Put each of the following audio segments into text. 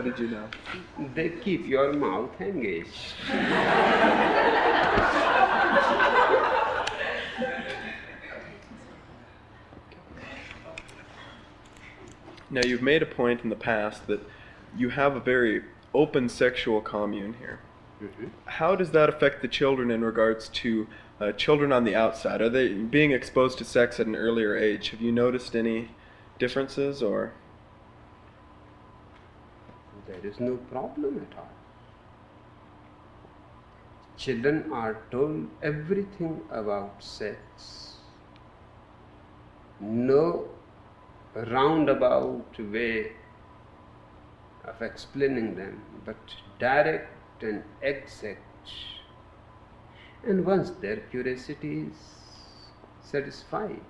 How did you know? They keep your mouth engaged. Now, you've made a point in the past that you have a very open sexual commune here. Mm-hmm. How does that affect the children in regards to children on the outside? Are they being exposed to sex at an earlier age? Have you noticed any differences, or? There is no problem at all. Children are told everything about sex. No roundabout way of explaining them, but direct and exact. And once their curiosity is satisfied,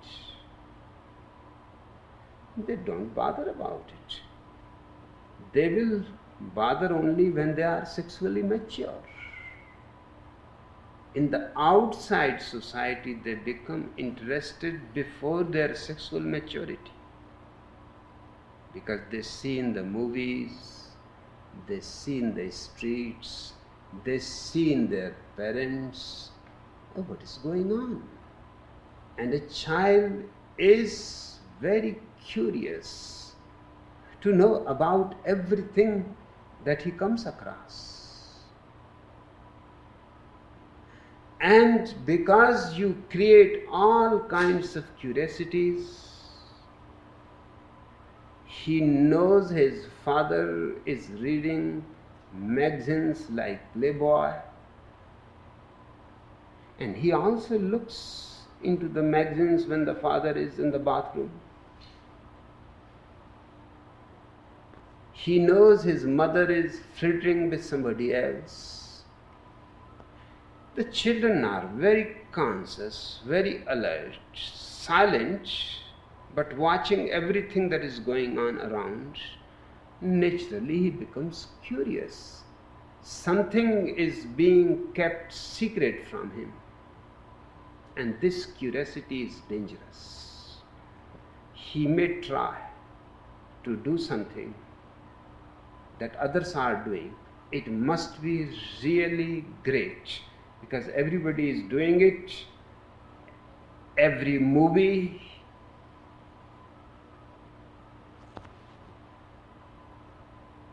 they don't bother about it. They will bother only when they are sexually mature. In the outside society, they become interested before their sexual maturity. Because they see in the movies, they see in the streets, they see in their parents, oh, what is going on? And a child is very curious to know about everything that he comes across. And because you create all kinds of curiosities, he knows his father is reading magazines like Playboy, and he also looks into the magazines when the father is in the bathroom. He knows his mother is flirting with somebody else. The children are very conscious, very alert, silent, but watching everything that is going on around. Naturally, he becomes curious. Something is being kept secret from him. And this curiosity is dangerous. He may try to do something that others are doing. It must be really great, because everybody is doing it. Every movie,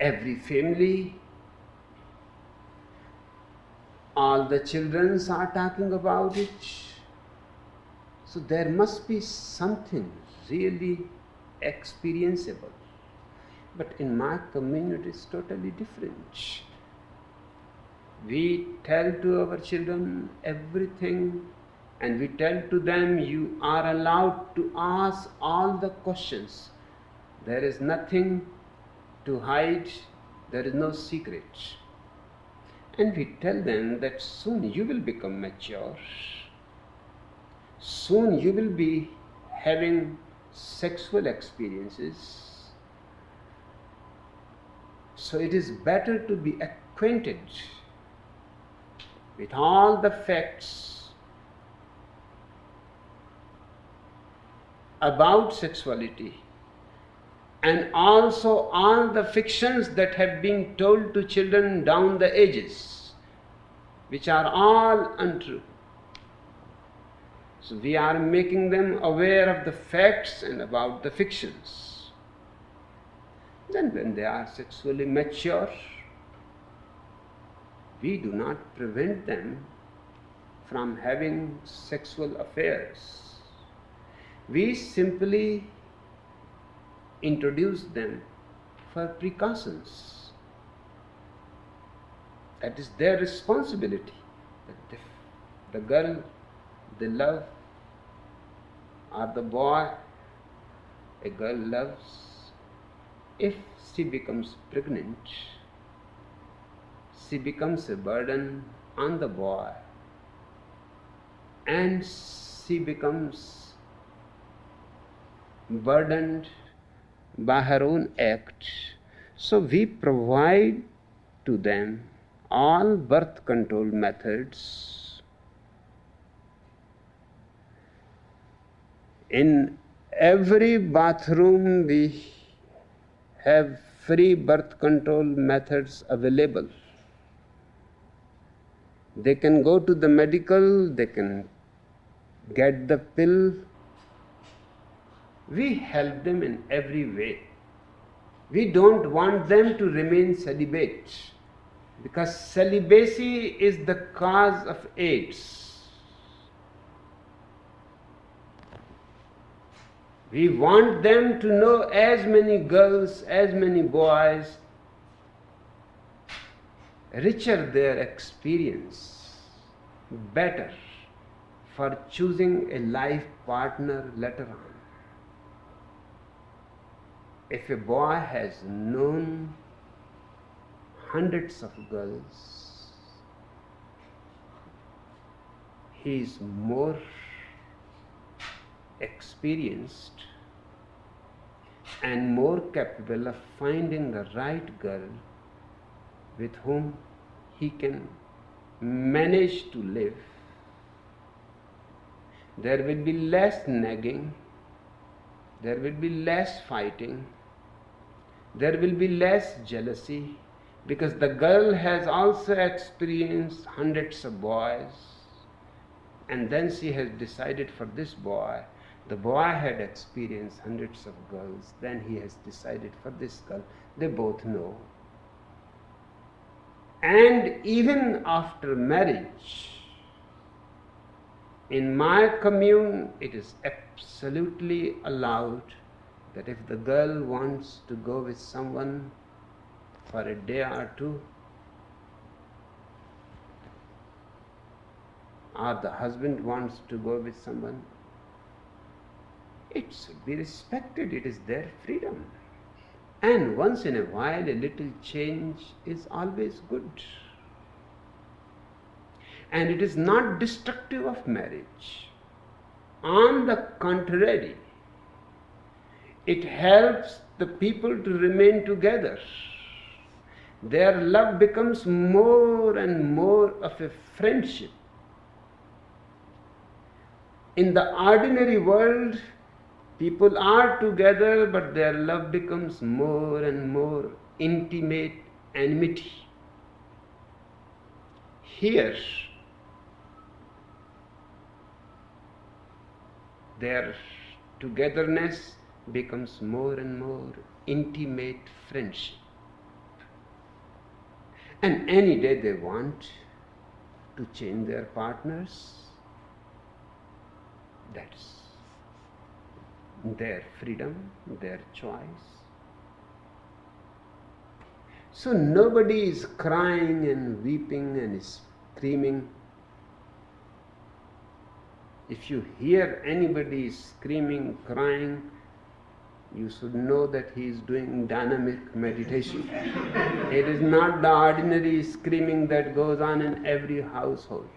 every family, all the children are talking about it. So there must be something really experienceable. But in my community, it's totally different. We tell to our children everything, and we tell to them, you are allowed to ask all the questions. There is nothing to hide, there is no secret. And we tell them that soon you will become mature, soon you will be having sexual experiences. So it is better to be acquainted with all the facts about sexuality, and also all the fictions that have been told to children down the ages, which are all untrue. So we are making them aware of the facts and about the fictions. Then when they are sexually mature, we do not prevent them from having sexual affairs. We simply introduce them for precautions. That is their responsibility. The girl they love, or the boy a girl loves, if she becomes pregnant, she becomes a burden on the boy, and she becomes burdened by her own act. So we provide to them all birth control methods. In every bathroom we have free birth control methods available. They can go to the medical, they can get the pill. We help them in every way. We don't want them to remain celibate, because celibacy is the cause of AIDS. We want them to know as many girls, as many boys, richer their experience, better for choosing a life partner later on. If a boy has known hundreds of girls, he is more experienced and more capable of finding the right girl with whom he can manage to live. There will be less nagging, there will be less fighting, there will be less jealousy, because the girl has also experienced hundreds of boys, and then she has decided for this boy. The boy had experienced hundreds of girls, then he has decided for this girl. They both know. And even after marriage, in my commune, it is absolutely allowed that if the girl wants to go with someone for a day or two, or the husband wants to go with someone, it should be respected. It is their freedom. And once in a while, a little change is always good. And it is not destructive of marriage. On the contrary, it helps the people to remain together. Their love becomes more and more of a friendship. In the ordinary world, people are together, but their love becomes more and more intimate enmity. Here, their togetherness becomes more and more intimate friendship. And any day they want to change their partners, that's their freedom, their choice. So nobody is crying and weeping and screaming. If you hear anybody screaming, crying, you should know that he is doing dynamic meditation. It is not the ordinary screaming that goes on in every household.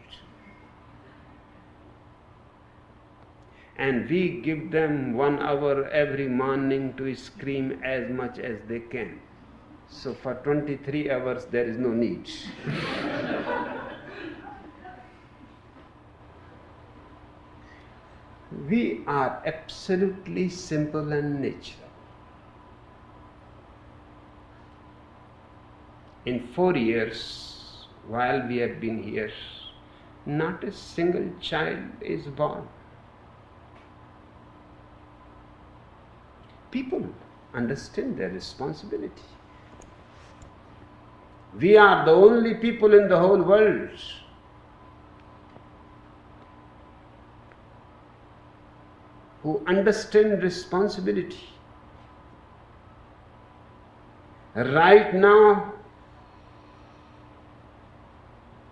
And we give them 1 hour every morning to scream as much as they can. So for 23 hours there is no need. We are absolutely simple and natural. In 4 years, while we have been here, not a single child is born. People understand their responsibility. We are the only people in the whole world who understand responsibility. Right now,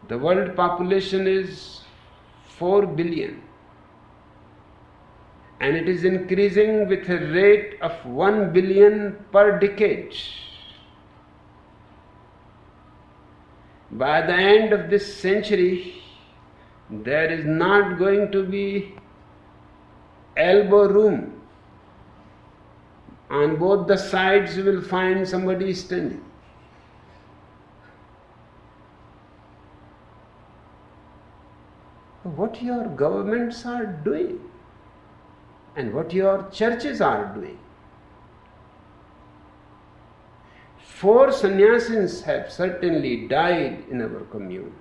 the world population is 4 billion. And it is increasing with a rate of 1 billion per decade. By the end of this century, there is not going to be elbow room. On both the sides you will find somebody standing. What your governments are doing and what your churches are doing 4 sannyasis have certainly died in our commune,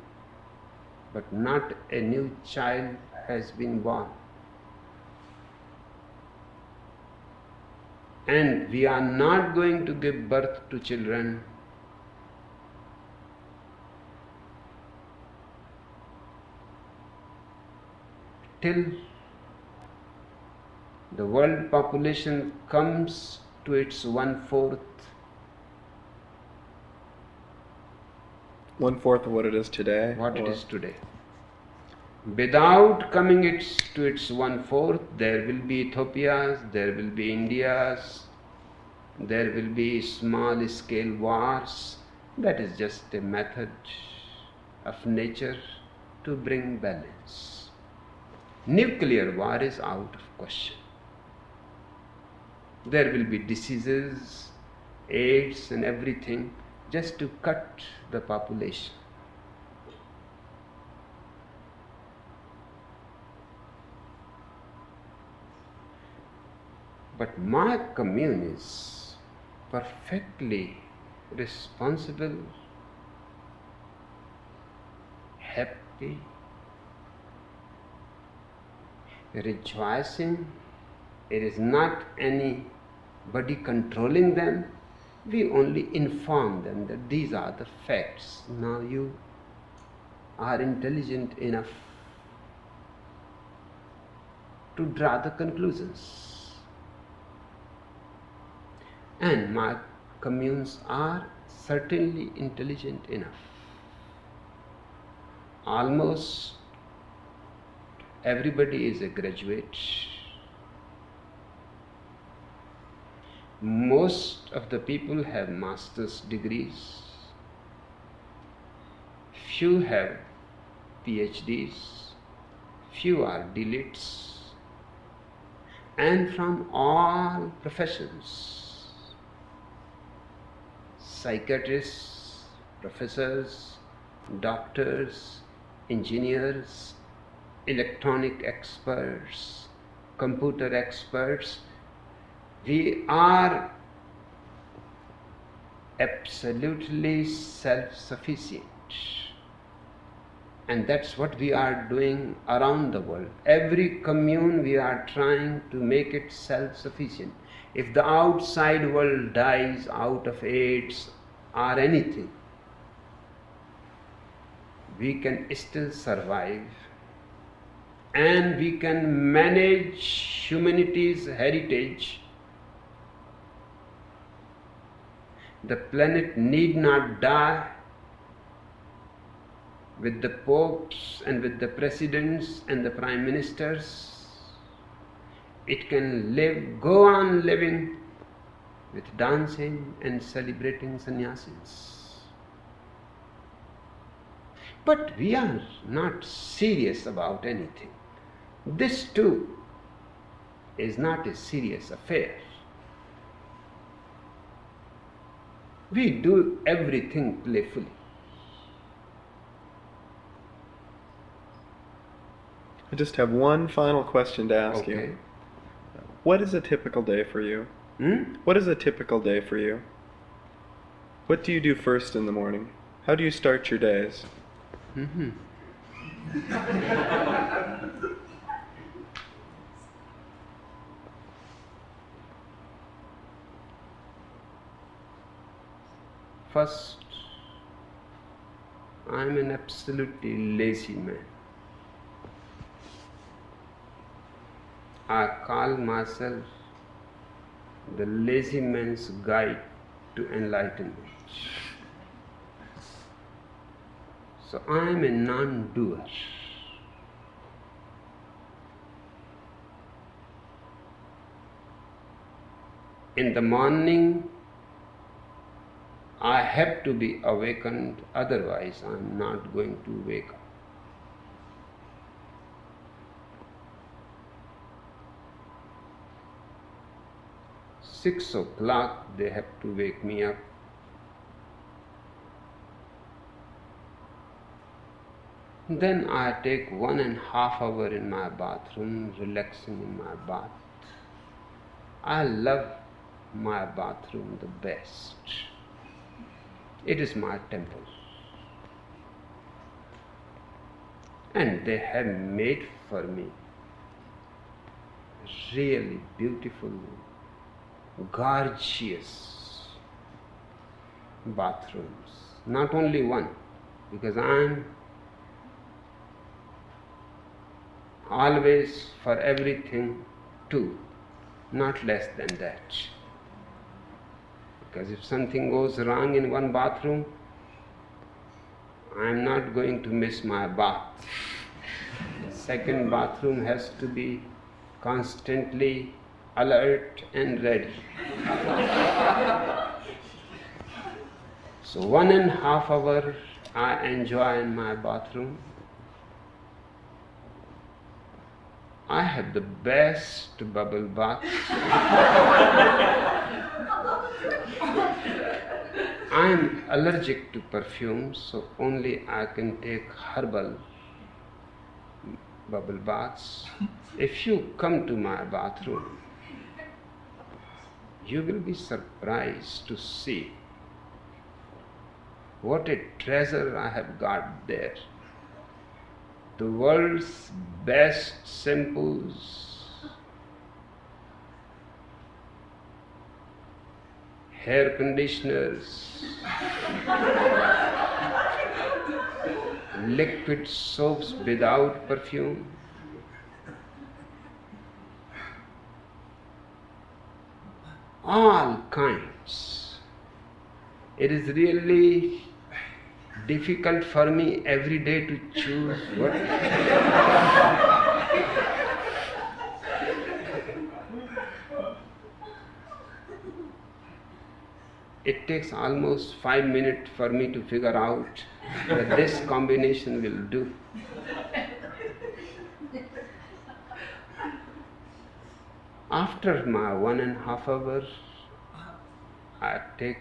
but not a new child has been born. And we are not going to give birth to children till the world population comes to its 1/4. 1/4 of what it is today? What it is today. Without coming to its 1/4, there will be Ethiopias, there will be Indias, there will be small scale wars. That is just a method of nature to bring balance. Nuclear war is out of question. There will be diseases, AIDS and everything just to cut the population. But my commune is perfectly responsible, happy, rejoicing. It is not anybody controlling them. We only inform them that these are the facts. Now you are intelligent enough to draw the conclusions. And my communes are certainly intelligent enough. Almost everybody is a graduate. Most of the people have master's degrees. Few have PhDs. Few are DLits. And from all professions. Psychiatrists, professors, doctors, engineers, electronic experts, computer experts. We are absolutely self-sufficient. And that's what we are doing around the world. Every commune we are trying to make it self-sufficient. If the outside world dies out of AIDS or anything, we can still survive and we can manage humanity's heritage. The planet need not die with the popes and with the presidents and the prime ministers. It can go on living with dancing and celebrating sannyasis. But we are not serious about anything. This too is not a serious affair. We do everything playfully. I just have one final question to ask you. What is a typical day for you? What is a typical day for you? What do you do first in the morning? How do you start your days? First, I am an absolutely lazy man. I call myself the lazy man's guide to enlightenment. So I am a non-doer. In the morning, I have to be awakened, otherwise I am not going to wake up. 6 o'clock they have to wake me up. Then I take 1.5 hours in my bathroom, relaxing in my bath. I love my bathroom the best. It is my temple. And they have made for me really beautiful, gorgeous bathrooms. Not only one, because I am always for everything two, not less than that. Because if something goes wrong in one bathroom, I am not going to miss my bath. The second bathroom has to be constantly alert and ready. So 1.5 hours I enjoy in my bathroom. I have the best bubble bath. I am allergic to perfumes, so only I can take herbal bubble baths. If you come to my bathroom, you will be surprised to see what a treasure I have got there. The world's best shampoos, hair conditioners, liquid soaps without perfume, all kinds. It is really difficult for me every day to choose what. It takes almost 5 minutes for me to figure out that this combination will do. After my 1.5 hours, I take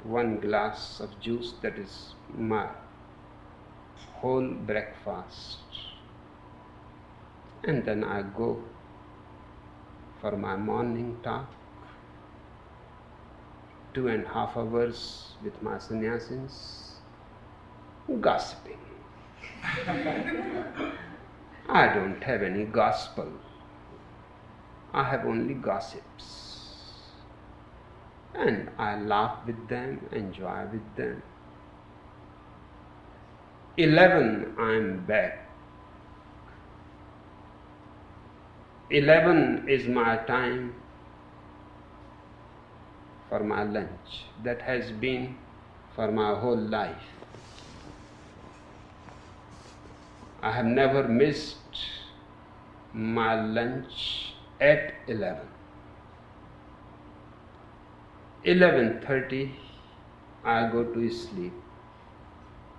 1 glass of juice, that is my whole breakfast. And then I go for my morning talk, 2.5 hours with my sannyasins, gossiping. I don't have any gospel. I have only gossips. And I laugh with them, enjoy with them. 11, I'm back. 11 is my time for my lunch. That has been for my whole life. I have never missed my lunch at 11. 11:30 I go to sleep.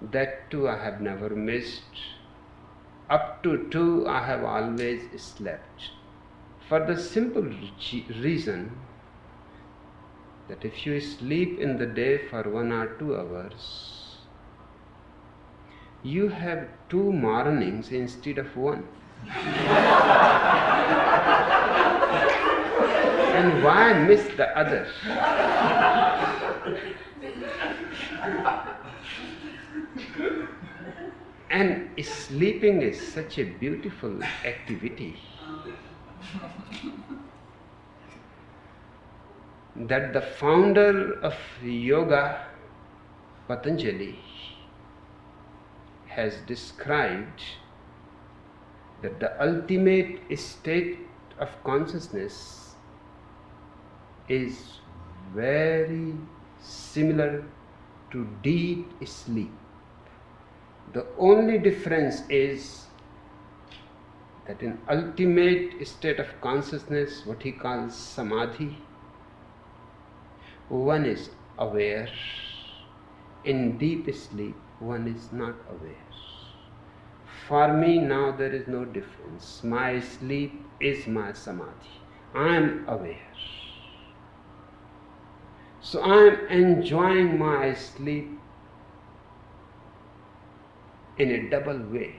That too I have never missed. Up to 2 I have always slept. For the simple reason that if you sleep in the day for 1 or 2 hours, you have 2 mornings instead of 1. And why miss the other? And sleeping is such a beautiful activity that the founder of yoga, Patanjali, has described that the ultimate state of consciousness is very similar to deep sleep. The only difference is that in ultimate state of consciousness, what he calls samadhi, one is aware. In deep sleep, one is not aware. For me now there is no difference. My sleep is my samadhi. I am aware. So I am enjoying my sleep in a double way.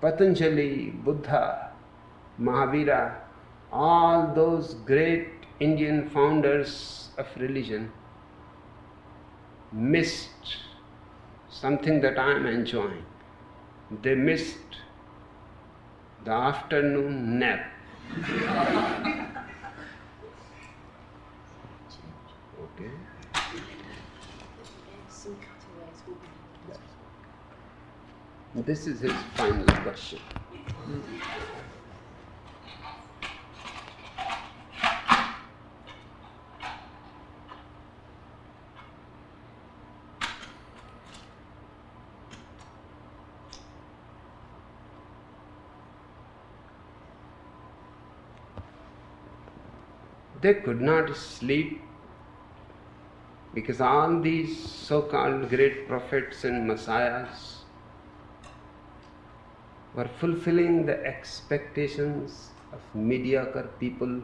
Patanjali, Buddha, Mahavira, all those great Indian founders of religion missed something that I am enjoying. They missed the afternoon nap. Okay. This is his final question. They could not sleep because all these so-called great prophets and messiahs were fulfilling the expectations of mediocre people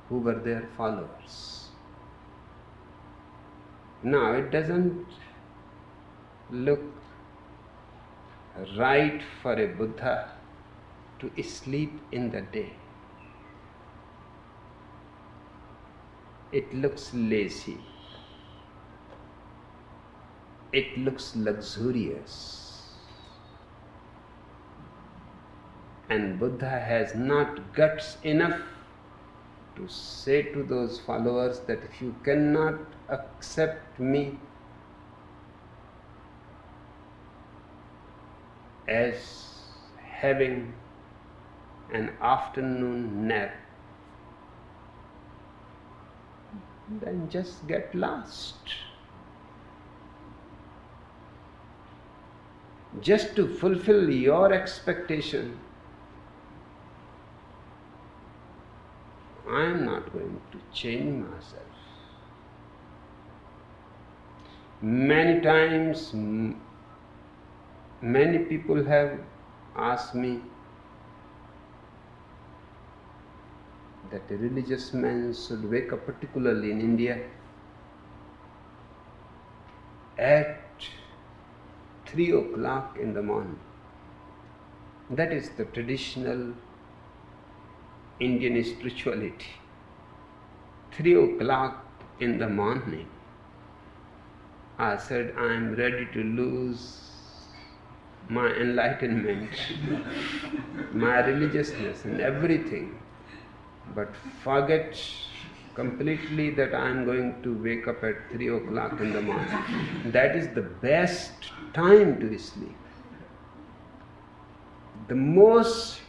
who were their followers. Now, it doesn't look right for a Buddha to sleep in the day. It looks lazy. It looks luxurious. And Buddha has not guts enough to say to those followers that if you cannot accept me as having an afternoon nap, then just get lost. Just to fulfill your expectation, I am not going to change myself. Many times, many people have asked me that a religious man should wake up, particularly in India, at 3 o'clock in the morning. That is the traditional Indian spirituality. 3 o'clock in the morning. I said, I am ready to lose my enlightenment, my religiousness and everything, but forget completely that I am going to wake up at 3 o'clock in the morning. That is the best time to sleep. The most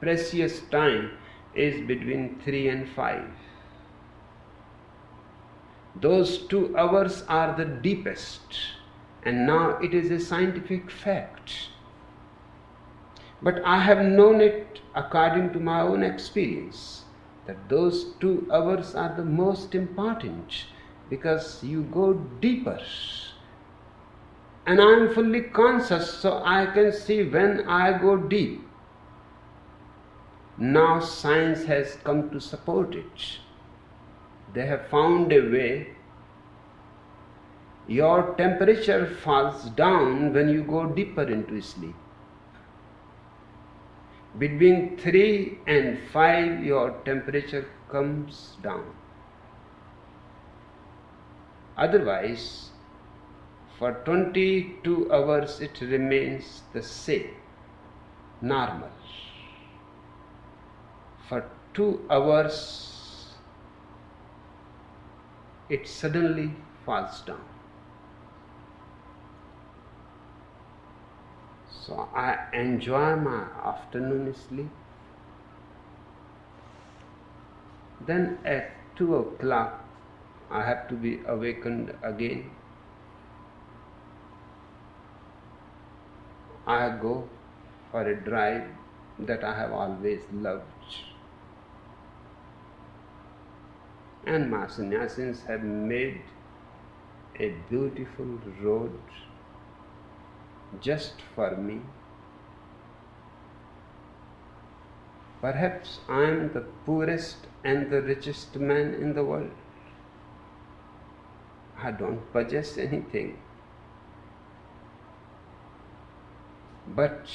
precious time is between 3 and 5. Those 2 hours are the deepest, and now it is a scientific fact. But I have known it according to my own experience, that those 2 hours are the most important because you go deeper. And I am fully conscious, so I can see when I go deep. Now science has come to support it. They have found a way. Your temperature falls down when you go deeper into sleep. Between 3 and 5, your temperature comes down. Otherwise, for 22 hours it remains the same, normal. For 2 hours, it suddenly falls down. So I enjoy my afternoon sleep. Then at 2 o'clock, I have to be awakened again. I go for a drive that I have always loved. And my sannyasins have made a beautiful road just for me. Perhaps I am the poorest and the richest man in the world. I don't possess anything. But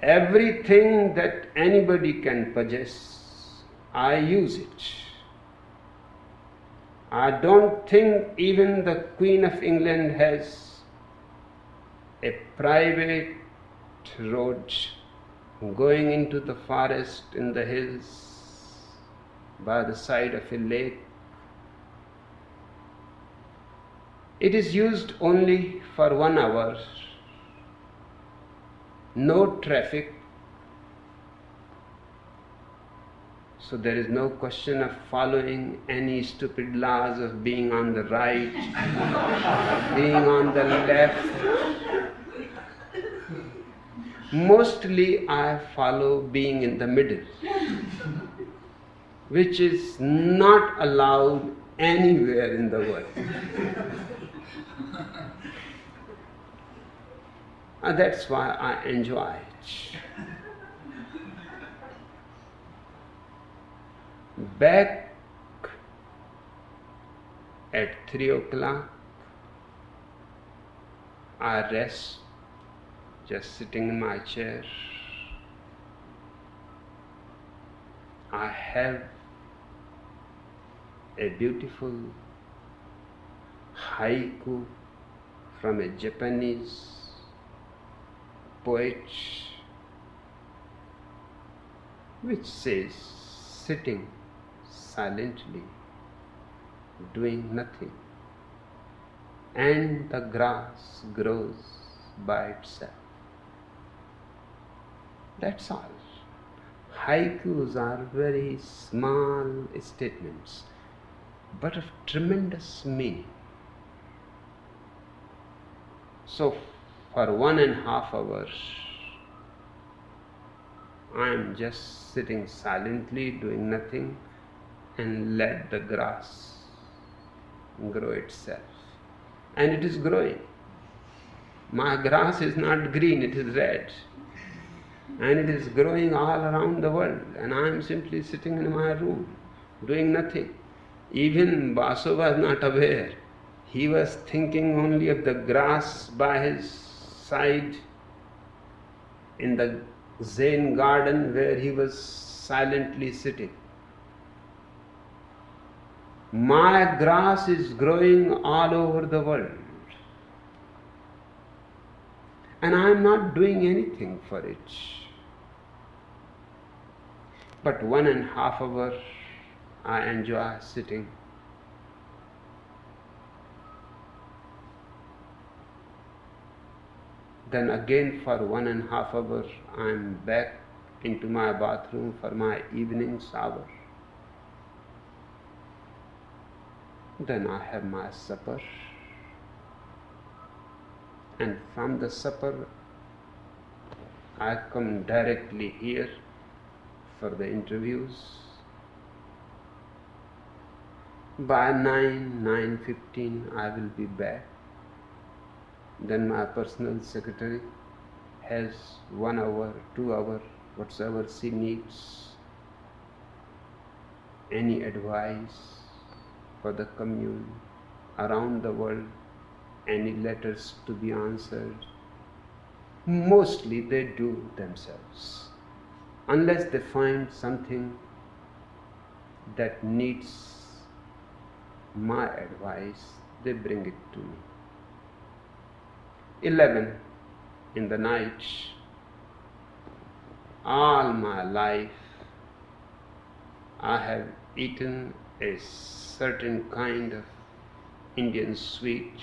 everything that anybody can possess, I use it. I don't think even the Queen of England has a private road going into the forest in the hills by the side of a lake. It is used only for 1 hour, no traffic, so there is no question of following any stupid laws of being on the right, being on the left. Mostly I follow being in the middle, which is not allowed anywhere in the world. And that's why I enjoy it. Back at 3 o'clock, I rest, just sitting in my chair. I have a beautiful haiku from a Japanese poet which says, sitting silently, doing nothing, and the grass grows by itself. That's all. Haikus are very small statements, but of tremendous meaning. So, for 1.5 hours, I am just sitting silently, doing nothing, and let the grass grow itself. And it is growing. My grass is not green, it is red. And it is growing all around the world. And I am simply sitting in my room, doing nothing. Even Basu was not aware. He was thinking only of the grass by his side in the Zen garden where he was silently sitting. My grass is growing all over the world. And I am not doing anything for it. But 1.5 hours I enjoy sitting. Then again for 1.5 hours I am back into my bathroom for my evening shower. Then I have my supper. And from the supper I come directly here for the interviews. By 9:15 I will be back. Then my personal secretary has 1 hour, 2 hours, whatsoever she needs. Any advice for the commune around the world, any letters to be answered. Mostly they do themselves. Unless they find something that needs my advice, they bring it to me. 11 in the night, all my life I have eaten a certain kind of Indian sweet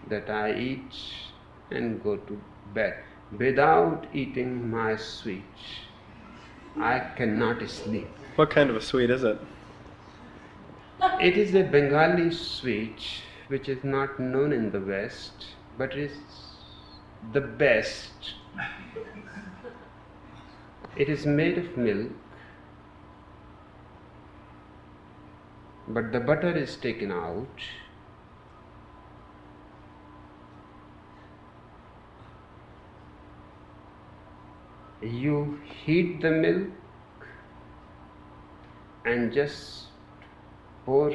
that I eat and go to bed. Without eating my sweet, I cannot sleep. What kind of a sweet is it? It is a Bengali sweet which is not known in the West, but is the best. It is made of milk, but the butter is taken out. You heat the milk and just pour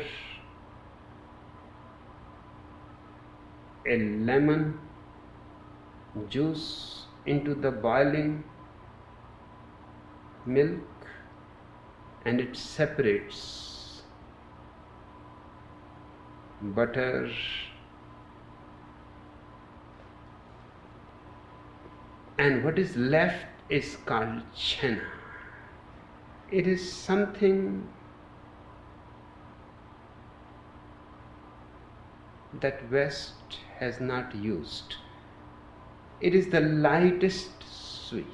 a lemon juice into the boiling milk, and it separates butter, and what is left is called chana. It is something that West has not used. It is the lightest sweet.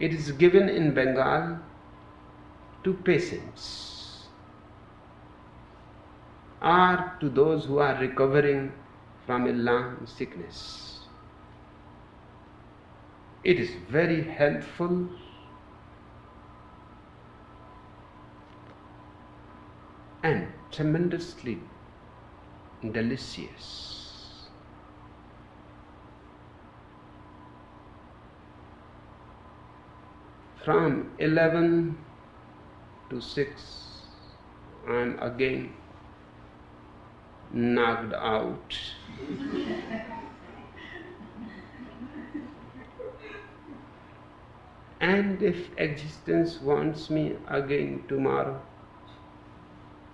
It is given in Bengal to patients or to those who are recovering from a long sickness. It is very helpful and tremendously delicious. From 11 to 6, I am again knocked out. And if existence wants me again tomorrow,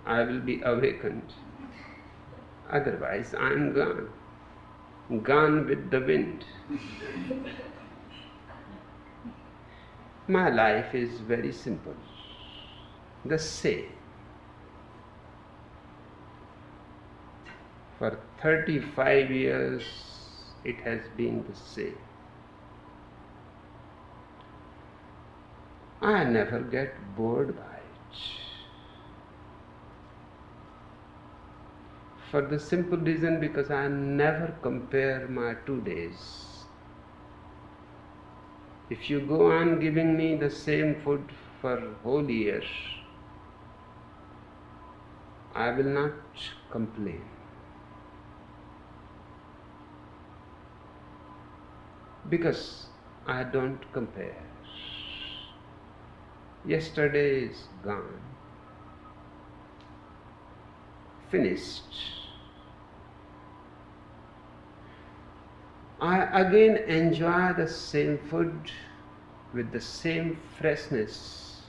I will be awakened. Otherwise, I am gone with the wind. My life is very simple, the same. For 35 years, it has been the same. I never get bored by it. For the simple reason because I never compare my 2 days. If you go on giving me the same food for whole year, I will not complain. Because I don't compare. Yesterday is gone, finished. I again enjoy the same food with the same freshness,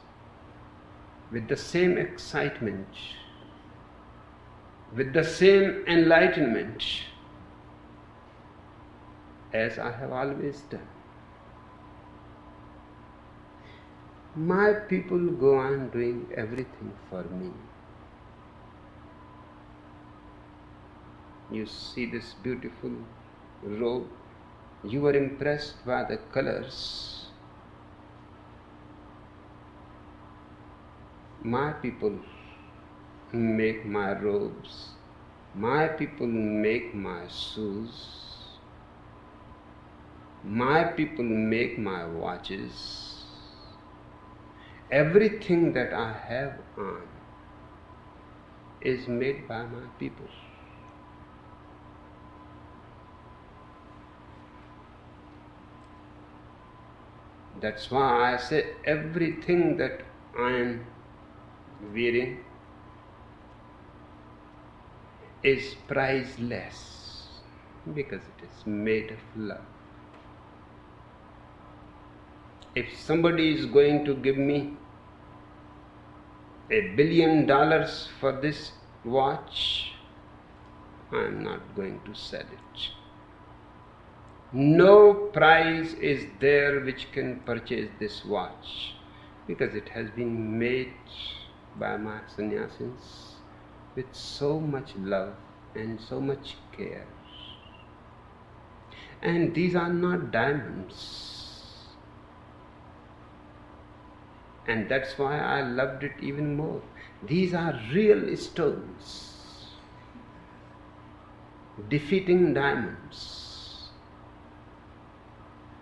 with the same excitement, with the same enlightenment as I have always done. My people go on doing everything for me. You see this beautiful robe, you were impressed by the colors. My people make my robes, my people make my shoes, my people make my watches. Everything that I have on is made by my people. That's why I say everything that I am wearing is priceless because it is made of love. If somebody is going to give me $1 billion for this watch, I am not going to sell it. No price is there which can purchase this watch because it has been made by my sannyasins with so much love and so much care. And these are not diamonds. And that's why I loved it even more. These are real stones, defeating diamonds.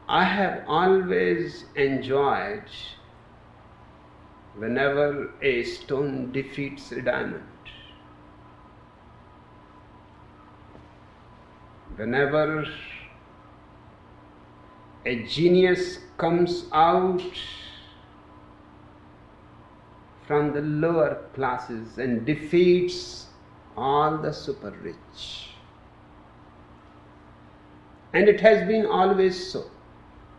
I have always enjoyed whenever a stone defeats a diamond. Whenever a genius comes out from the lower classes and defeats all the super rich. And it has been always so.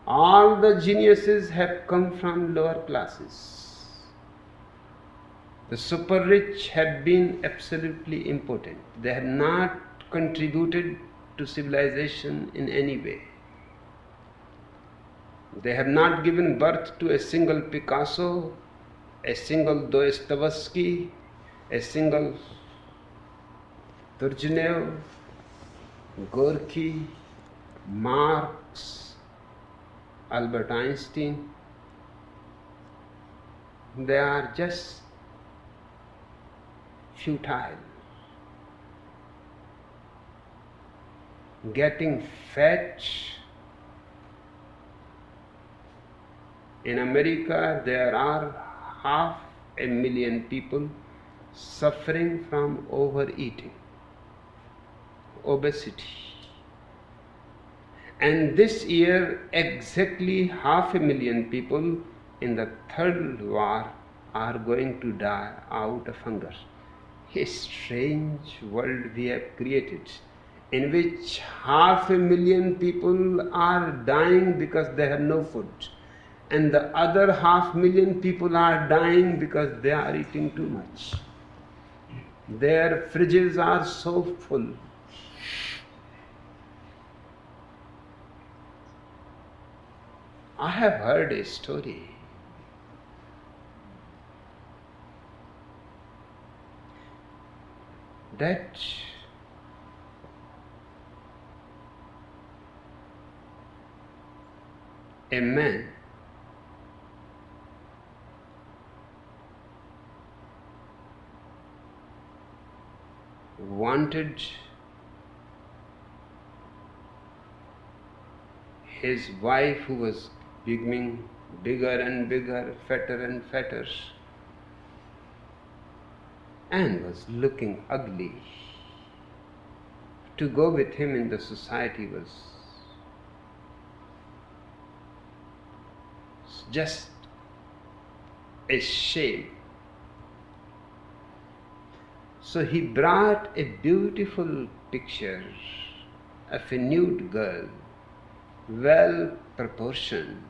All the geniuses have come from lower classes. The super rich have been absolutely impotent. They have not contributed to civilization in any way. They have not given birth to a single Picasso, a single Dostoevsky, a single Turgenev, Gorky, Marx, Albert Einstein. They are just futile, getting fat. In America, there are 500,000 people suffering from overeating, obesity. And this year, exactly 500,000 people in the third war are going to die out of hunger. A strange world we have created, in which 500,000 people are dying because they have no food, and the other 500,000 people are dying because they are eating too much. Their fridges are so full. I have heard a story. That a man wanted his wife, who was becoming bigger and bigger, fatter and fatter, and was looking ugly. To go with him in the society was just a shame. So he brought a beautiful picture of a nude girl, well proportioned,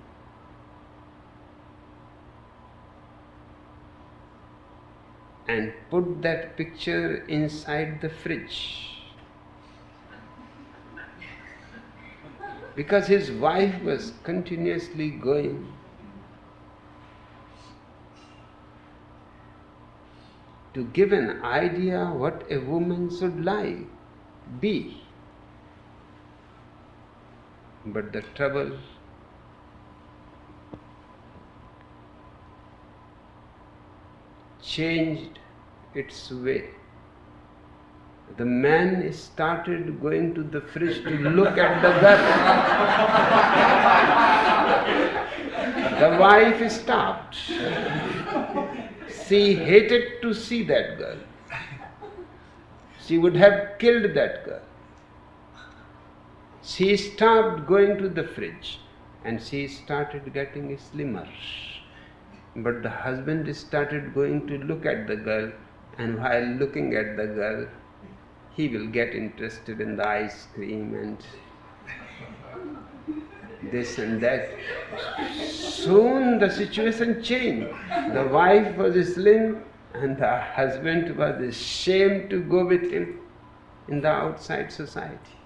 and put that picture inside the fridge. Because his wife was continuously going to give an idea what a woman should be. But the trouble changed its way. The man started going to the fridge to look at the girl. The wife stopped. She hated to see that girl. She would have killed that girl. She stopped going to the fridge and she started getting slimmer. But the husband started going to look at the girl, and while looking at the girl, he will get interested in the ice cream and this and that. Soon the situation changed. The wife was slim and the husband was ashamed to go with him in the outside society.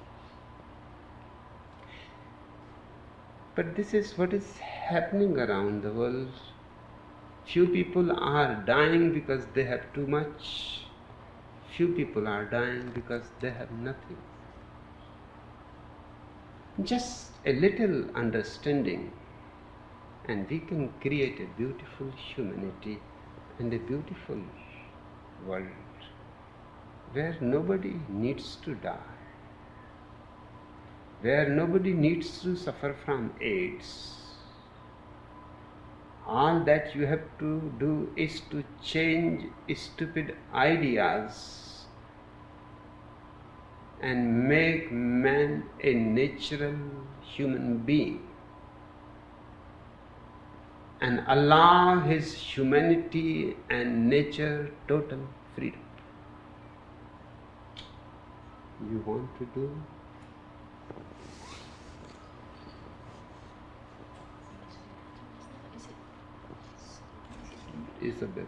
But this is what is happening around the world. Few people are dying because they have too much. Few people are dying because they have nothing. Just a little understanding and we can create a beautiful humanity and a beautiful world where nobody needs to die, where nobody needs to suffer from AIDS. All that you have to do is to change stupid ideas and make man a natural human being and allow his humanity and nature total freedom. You want to do? Isabel.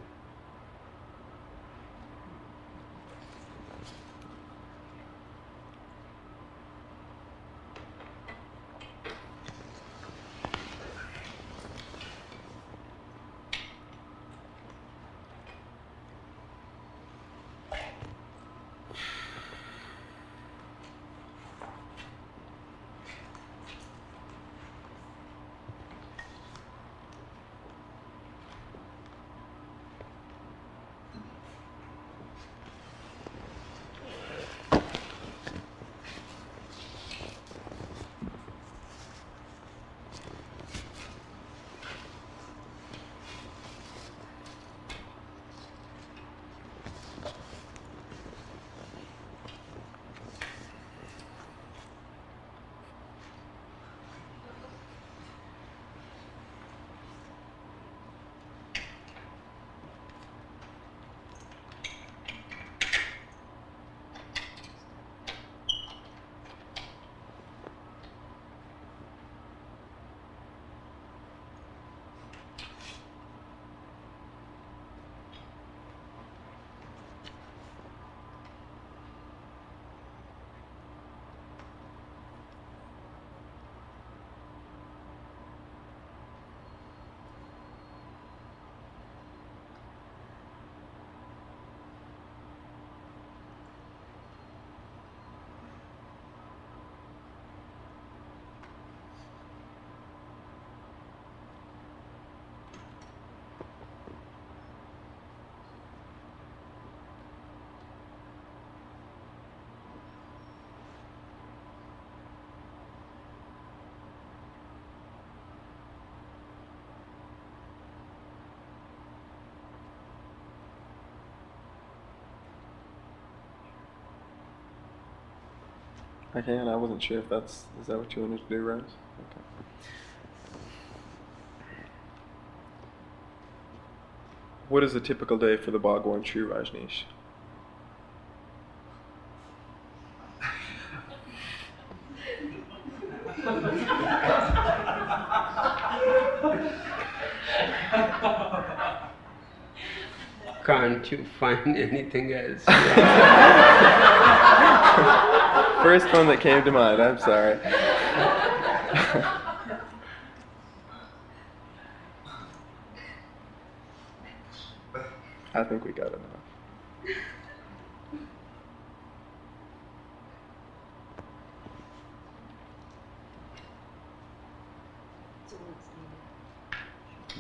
I can. I wasn't sure if is that what you wanted to do, Rose? Okay. What is a typical day for the Bhagwan Sri Rajneesh? Can't you find anything else? First one that came to mind, I'm sorry. I think we got enough.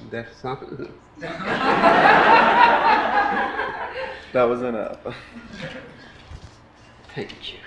That's all. That was enough. Thank you.